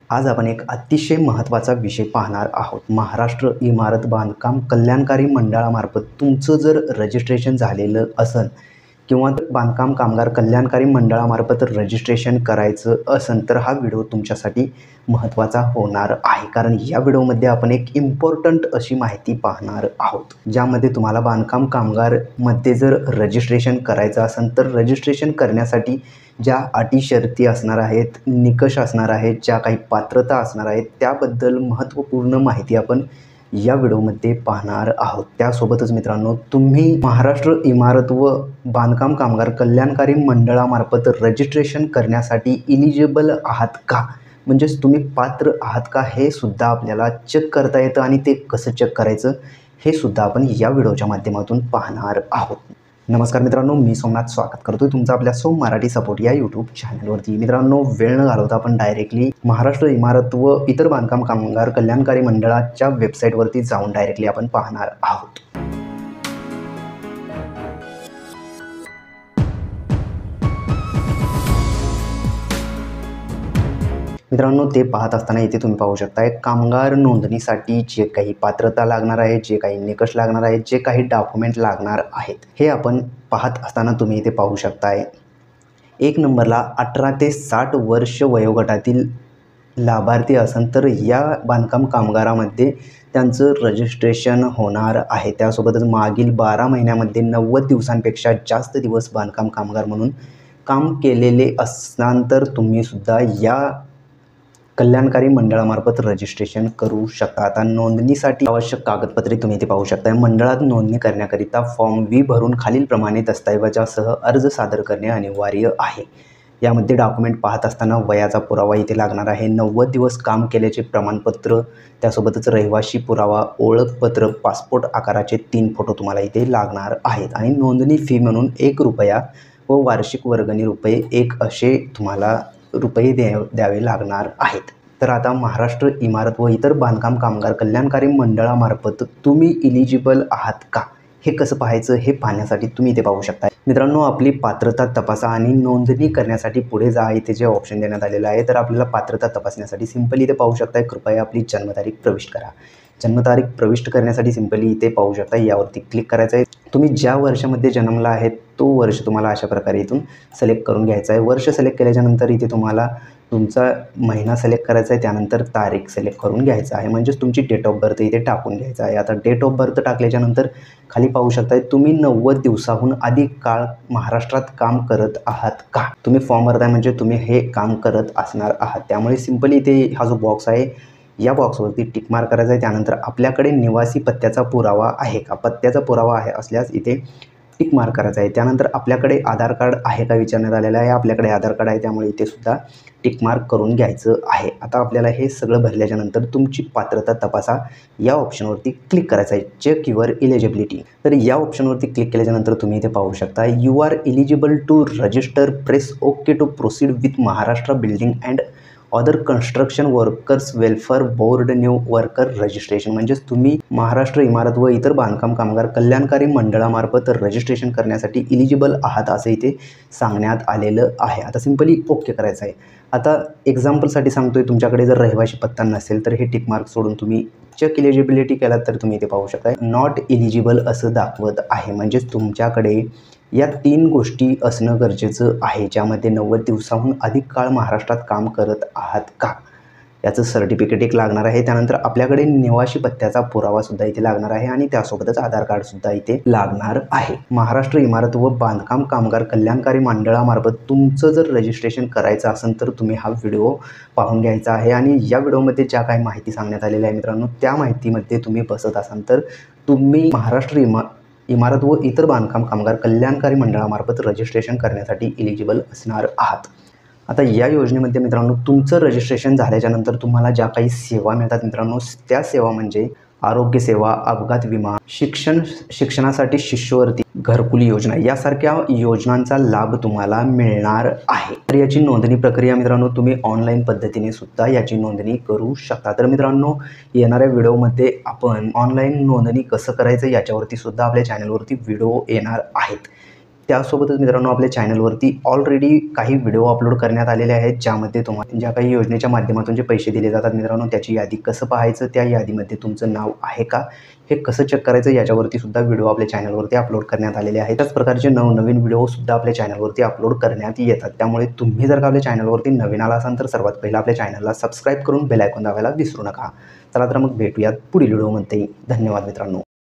आज आपण एक अतिशय महत्त्वाचा विषय पाहणार आहोत. महाराष्ट्र इमारत बांधकाम कल्याणकारी मंडळामार्फत तुमचं जर रजिस्ट्रेशन झालेलं असेल किंवा बांधकाम कामगार कल्याणकारी मंडळामार्फत रजिस्ट्रेशन करायचं असेल तर हा व्हिडिओ तुमच्यासाठी महत्त्वाचा होणार आहे. कारण या व्हिडिओमध्ये आपण एक इम्पॉर्टंट अशी माहिती पाहणार आहोत, ज्यामध्ये तुम्हाला बांधकाम कामगारमध्ये जर रजिस्ट्रेशन करायचं असेल तर रजिस्ट्रेशन करण्यासाठी ज्या अटी शर्ती असणार आहेत, निकष असणार आहेत, ज्या काही पात्रता असणार आहेत, त्याबद्दल महत्त्वपूर्ण माहिती आपण या व्हिडिओमध्ये पाहणार आहोत. त्यासोबतच मित्रांनो, तुम्ही महाराष्ट्र इमारत व बांधकाम कामगार कल्याणकारी मंडळामार्फत रजिस्ट्रेशन करण्यासाठी इलिजिबल आहात का, म्हणजेच तुम्ही पात्र आहात का, हे सुद्धा आपल्याला चेक करता येतं. आणि ते कसं चेक करायचं हे सुद्धा आपण या व्हिडिओच्या माध्यमातून पाहणार आहोत. नमस्कार मित्रांनो, मी सोमनाथ स्वागत करतोय तुमचं आपल्या सोम मराठी सपोर्ट या यूट्यूब चॅनलवरती. मित्रांनो, वेळ न घालवता आपण डायरेक्टली महाराष्ट्र इमारत व इतर बांधकाम कामगार कल्याणकारी मंडळाच्या वेबसाईटवरती जाऊन डायरेक्टली आपण पाहणार आहोत. मित्रांनो, ते पाहत असताना इथे तुम्ही पाहू शकताय कामगार नोंदणीसाठी जे काही पात्रता लागणार आहे, जे काही निकष लागणार आहेत, जे काही डॉक्युमेंट लागणार आहेत, हे आपण पाहत असताना तुम्ही इथे पाहू शकताय. 1 नंबरला 18 ते 60 वर्ष वयोगटातील लाभार्थी असेल तर या बांधकाम कामगारामध्ये त्यांचं रजिस्ट्रेशन होणार आहे. त्यासोबतच मागील 12 महिन्यामध्ये 90 दिवसांपेक्षा जास्त दिवस बांधकाम कामगार म्हणून काम केलेले असल्यानंतर तुम्हीसुद्धा या कल्याणकारी मंडळामार्फत रजिस्ट्रेशन करू शकता. आता नोंदणीसाठी आवश्यक कागदपत्रे तुम्ही इथे पाहू शकता. मंडळात नोंदणी करण्याकरिता फॉर्म V भरून खालीलप्रमाणे दस्तऐवजासह अर्ज सादर करणे अनिवार्य आहे. यामध्ये डॉक्युमेंट पाहत असताना वयाचा पुरावा इथे लागणार आहे, 90 दिवस काम केल्याचे प्रमाणपत्र, त्यासोबतच रहिवाशी पुरावा, ओळखपत्र, पासपोर्ट आकाराचे 3 फोटो तुम्हाला इथे लागणार आहेत. आणि नोंदणी फी म्हणून ₹1 व वार्षिक वर्गणी ₹1 असे तुम्हाला रुपये द्यावे लागणार आहेत. तर आता महाराष्ट्र इमारत व इतर बांधकाम कामगार कल्याणकारी मंडळामार्फत तुम्ही इलिजिबल आहात का, हे कसं पाहायचं हे पाहण्यासाठी तुम्ही इथे पाहू शकता. मित्रांनो, आपली पात्रता तपासा आणि नोंदणी करण्यासाठी पुढे जा, इथे जे ऑप्शन देण्यात आलेलं आहे. तर आपल्याला पात्रता तपासण्यासाठी सिंपली इथे पाहू शकता, कृपया आपली जन्मतारीख प्रविष्ट करा. जन्मतारीख प्रविष्ट करण्यासाठी सिंपली इथे पाहू शकता, यावरती क्लिक करायचं आहे. तुम्ही ज्या वर्षामध्ये जन्मला आहे तो वर्ष तुम्हाला अशा प्रकारे इथून सिलेक्ट करून घ्यायचा आहे. वर्ष सिलेक्ट केल्याच्यानंतर इथे तुम्हाला तुमचा महिना सिलेक्ट करायचा आहे, त्यानंतर तारीख सिलेक्ट करून घ्यायचं आहे, म्हणजेच तुमची डेट ऑफ बर्थ इथे टाकून घ्यायचं आहे. आता डेट ऑफ बर्थ टाकल्याच्यानंतर खाली पाहू शकता, तुम्ही 90 दिवसाहून अधिक काळ महाराष्ट्रात काम करत आहात का. तुम्ही फॉर्म भरताय म्हणजे तुम्ही हे काम करत असणार आहात. त्यामुळे सिंपली इथे हा जो बॉक्स आहे या बॉक्सवरती टिक मार्क करायचा आहे. त्यानंतर आपल्याकडे निवासी पत्त्याचा पुरावा आहे का, पत्त्याचा पुरावा आहे असल्यास इथे टिक मार्क करायचा आहे. त्यानंतर आपल्याकडे आधार कार्ड आहे का विचारण्यात आलेलं आहे. आपल्याकडे आधार कार्ड आहे, त्यामुळे इथे सुद्धा टिक मार्क करून घ्यायचं आहे. आता आपल्याला हे सगळं भरल्याच्यानंतर तुमची पात्रता तपासा या ऑप्शनवरती क्लिक करायचं आहे, चेक युअर इलिजिबिलिटी. तर या ऑप्शनवरती क्लिक केल्याच्यानंतर तुम्ही इथे पाहू शकता, you are eligible to register, press okay to proceed with Maharashtra building and other construction workers welfare board new worker registration. म्हणजेच तुम्ही महाराष्ट्र इमारत व इतर बांधकाम कामगार कल्याणकारी मंडळामार्फत रजिस्ट्रेशन करण्यासाठी इलिजिबल आहात असं इथे सांगण्यात आलेलं आहे. आता सिंपली ओके करायचं आहे. आता एक्झाम्पलसाठी सांगतोय, तुमच्याकडे जर रहिवाशी पत्ता नसेल तर हे टिक मार्क सोडून तुम्ही चेक इलिजिबिलिटी केलात तर तुम्ही इथे पाहू शकता नॉट इलिजिबल असं दाखवत आहे. म्हणजेच तुमच्याकडे या 3 गोष्टी असणं गरजेचं आहे, ज्यामध्ये 90 दिवसाहून अधिक काळ महाराष्ट्रात काम करत आहात का, याचं सर्टिफिकेट एक लागणार आहे. त्यानंतर आपल्याकडे निवासी पत्त्याचा पुरावासुद्धा इथे लागणार आहे आणि त्यासोबतच आधार कार्डसुद्धा इथे लागणार आहे. महाराष्ट्र इमारत व बांधकाम कामगार कल्याणकारी मंडळामार्फत तुमचं जर रजिस्ट्रेशन करायचं असेल तर तुम्ही हा व्हिडिओ पाहून घ्यायचा आहे. आणि या व्हिडिओमध्ये ज्या काही माहिती सांगण्यात आलेली आहे मित्रांनो, त्या माहितीमध्ये तुम्ही बसत असाल तर तुम्ही महाराष्ट्र इमारत व इतर बांधकाम कामगार कल्याणकारी मंडळामार्फत रजिस्ट्रेशन करण्यासाठी इलिजिबल असणार आहात. आता या योजनेमध्ये मित्रांनो, तुमचं रजिस्ट्रेशन झाल्याच्यानंतर तुम्हाला ज्या काही सेवा मिळतात मित्रांनो, त्या सेवा म्हणजे आरोग्य सेवा, अपघात विमा, शिक्षणासाठी शिष्यवृत्ती, घरकुल योजना यासारख्या योजनांचा लाभ तुम्हाला मिळणार आहे. तर याची नोंदणी प्रक्रिया मित्रांनो, तुम्ही ऑनलाईन पद्धतीने सुद्धा याची नोंदणी करू शकता. तर मित्रांनो, येणाऱ्या व्हिडिओमध्ये आपण ऑनलाईन नोंदणी कसं करायचं याच्यावरती सुद्धा आपल्या चॅनलवरती व्हिडिओ येणार आहेत. त्यासोबतच मित्रांनो आपल्या चॅनलवरती ऑलरेडी काही व्हिडिओ अपलोड करण्यात आलेले आहेत, ज्यामध्ये तुम्हाला ज्या काही योजनेच्या माध्यमातून जे पैसे दिले जातात मित्रांनो, त्याची यादी कसं पाहायचं, त्या यादीमध्ये तुमचं नाव आहे का हे कसं चेक करायचं, याच्यावरती सुद्धा व्हिडिओ आपल्या चॅनलवरती अपलोड करण्यात आलेले आहेत. त्याच प्रकारचे नवनवीन व्हिडिओसुद्धा आपल्या चॅनलवरती अपलोड करण्यात येतात. त्यामुळे तुम्ही जर का आपल्या चॅनलवरती नवीन आला असाल तर सर्वात पहिला आपल्या चॅनलला सबस्क्राईब करून बेल आयकॉन दाबायला विसरू नका. चला तर मग भेटूयात पुढील व्हिडिओमध्ये. धन्यवाद मित्रांनो.